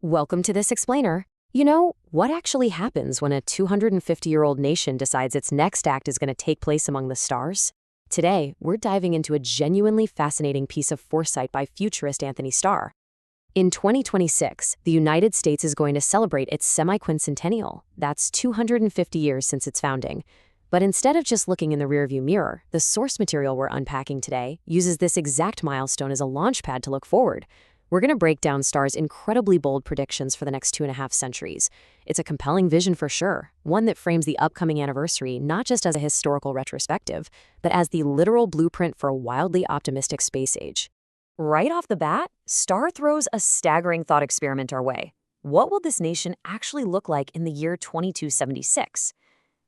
Welcome to this explainer. You know, what actually happens when a 250-year-old nation decides its next act is going to take place among the stars? Today, we're diving into a genuinely fascinating piece of foresight by futurist Anthony Starr. In 2026, the United States is going to celebrate its semi-quincentennial. That's 250 years since its founding. But instead of just looking in the rearview mirror, the source material we're unpacking today uses this exact milestone as a launchpad to look forward. We're going to break down Starr's incredibly bold predictions for the next 2.5 centuries. It's a compelling vision for sure, one that frames the upcoming anniversary not just as a historical retrospective, but as the literal blueprint for a wildly optimistic space age. Right off the bat, Starr throws a staggering thought experiment our way. What will this nation actually look like in the year 2276?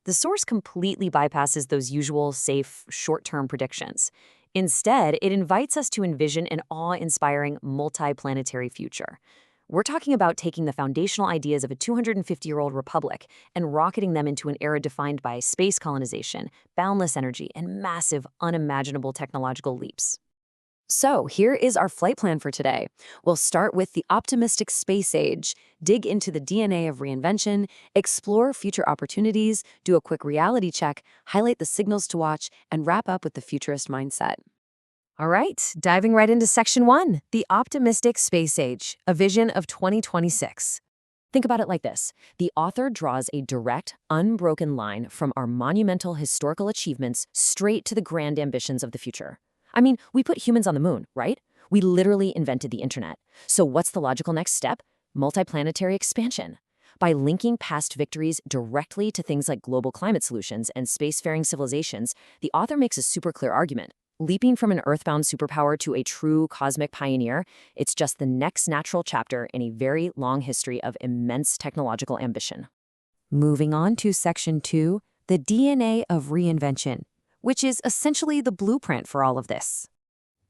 The source completely bypasses those usual, safe, short-term predictions. Instead, it invites us to envision an awe-inspiring, multi-planetary future. We're talking about taking the foundational ideas of a 250-year-old republic and rocketing them into an era defined by space colonization, boundless energy, and massive, unimaginable technological leaps. So here is our flight plan for today. We'll start with the optimistic space age, dig into the DNA of reinvention, explore future opportunities, do a quick reality check, highlight the signals to watch, and wrap up with the futurist mindset. All right, diving right into Section 1, the optimistic space age, a vision of 2026. Think about it like this. The author draws a direct, unbroken line from our monumental historical achievements straight to the grand ambitions of the future. I mean, we put humans on the moon, right? We literally invented the internet. So what's the logical next step? Multiplanetary expansion. By linking past victories directly to things like global climate solutions and spacefaring civilizations, the author makes a super clear argument. Leaping from an earthbound superpower to a true cosmic pioneer, it's just the next natural chapter in a very long history of immense technological ambition. Moving on to Section 2, the DNA of reinvention, which is essentially the blueprint for all of this.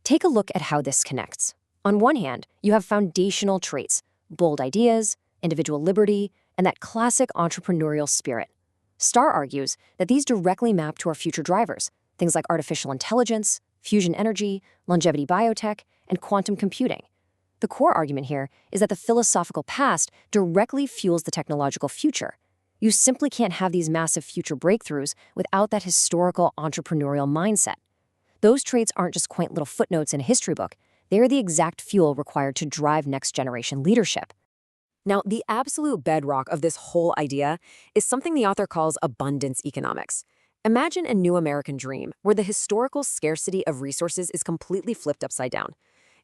Take a look at how this connects. On one hand, you have foundational traits, bold ideas, individual liberty, and that classic entrepreneurial spirit. Starr argues that these directly map to our future drivers, things like artificial intelligence, fusion energy, longevity biotech, and quantum computing. The core argument here is that the philosophical past directly fuels the technological future. You simply can't have these massive future breakthroughs without that historical entrepreneurial mindset. Those traits aren't just quaint little footnotes in a history book. They're the exact fuel required to drive next-generation leadership. Now, the absolute bedrock of this whole idea is something the author calls abundance economics. Imagine a new American dream where the historical scarcity of resources is completely flipped upside down.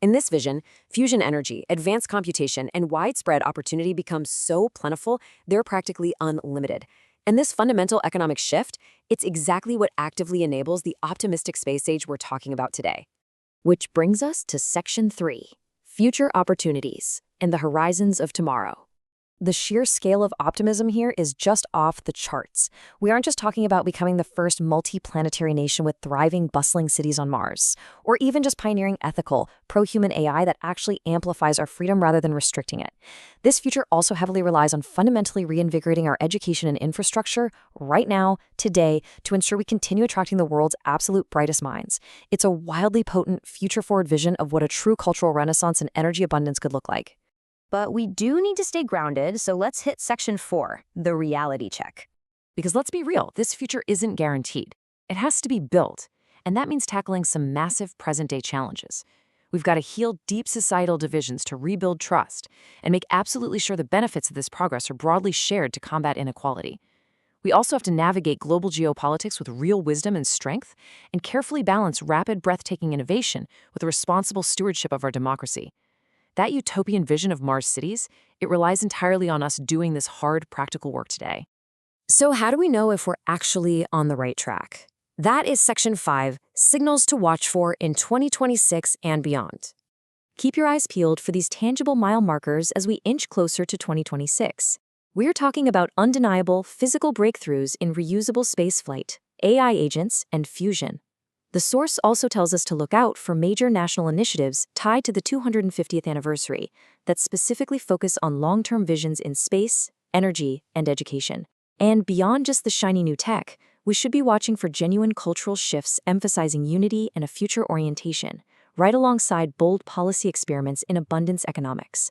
In this vision, fusion energy, advanced computation, and widespread opportunity become so plentiful, they're practically unlimited. And this fundamental economic shift, it's exactly what actively enables the optimistic space age we're talking about today. Which brings us to Section 3, future opportunities and the horizons of tomorrow. The sheer scale of optimism here is just off the charts. We aren't just talking about becoming the first multi-planetary nation with thriving, bustling cities on Mars, or even just pioneering ethical, pro-human AI that actually amplifies our freedom rather than restricting it. This future also heavily relies on fundamentally reinvigorating our education and infrastructure right now, today, to ensure we continue attracting the world's absolute brightest minds. It's a wildly potent, future-forward vision of what a true cultural renaissance and energy abundance could look like. But we do need to stay grounded, so let's hit Section 4, the reality check. Because let's be real, this future isn't guaranteed. It has to be built, and that means tackling some massive present-day challenges. We've got to heal deep societal divisions to rebuild trust and make absolutely sure the benefits of this progress are broadly shared to combat inequality. We also have to navigate global geopolitics with real wisdom and strength and carefully balance rapid, breathtaking innovation with the responsible stewardship of our democracy. That utopian vision of Mars cities, it relies entirely on us doing this hard, practical work today. So how do we know if we're actually on the right track? That is Section 5, signals to watch for in 2026 and beyond. Keep your eyes peeled for these tangible mile markers as we inch closer to 2026. We're talking about undeniable physical breakthroughs in reusable spaceflight, AI agents, and fusion. The source also tells us to look out for major national initiatives tied to the 250th anniversary that specifically focus on long-term visions in space, energy, and education. And beyond just the shiny new tech, we should be watching for genuine cultural shifts emphasizing unity and a future orientation, right alongside bold policy experiments in abundance economics.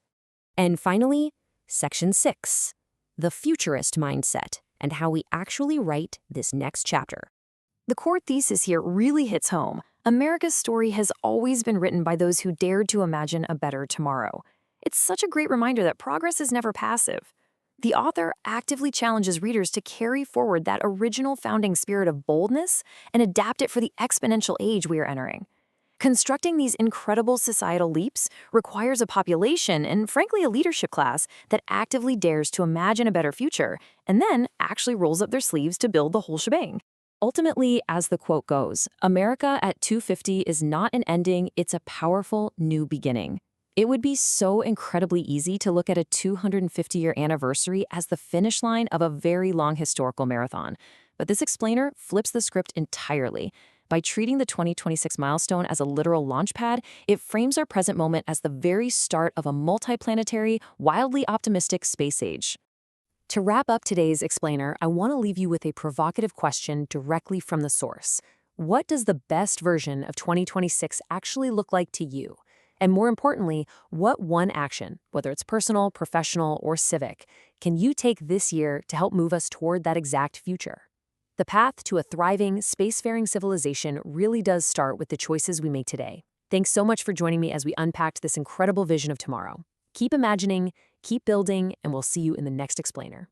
And finally, Section 6, the futurist mindset and how we actually write this next chapter. The core thesis here really hits home. America's story has always been written by those who dared to imagine a better tomorrow. It's such a great reminder that progress is never passive. The author actively challenges readers to carry forward that original founding spirit of boldness and adapt it for the exponential age we are entering. Constructing these incredible societal leaps requires a population and, frankly, a leadership class that actively dares to imagine a better future and then actually rolls up their sleeves to build the whole shebang. Ultimately, as the quote goes, America at 250 is not an ending, it's a powerful new beginning. It would be so incredibly easy to look at a 250-year anniversary as the finish line of a very long historical marathon. But this explainer flips the script entirely. By treating the 2026 milestone as a literal launchpad, it frames our present moment as the very start of a multiplanetary, wildly optimistic space age. To wrap up today's explainer, I want to leave you with a provocative question directly from the source. What does the best version of 2026 actually look like to you? And more importantly, what one action, whether it's personal, professional, or civic, can you take this year to help move us toward that exact future? The path to a thriving, spacefaring civilization really does start with the choices we make today. Thanks so much for joining me as we unpacked this incredible vision of tomorrow. Keep imagining, keep building, and we'll see you in the next explainer.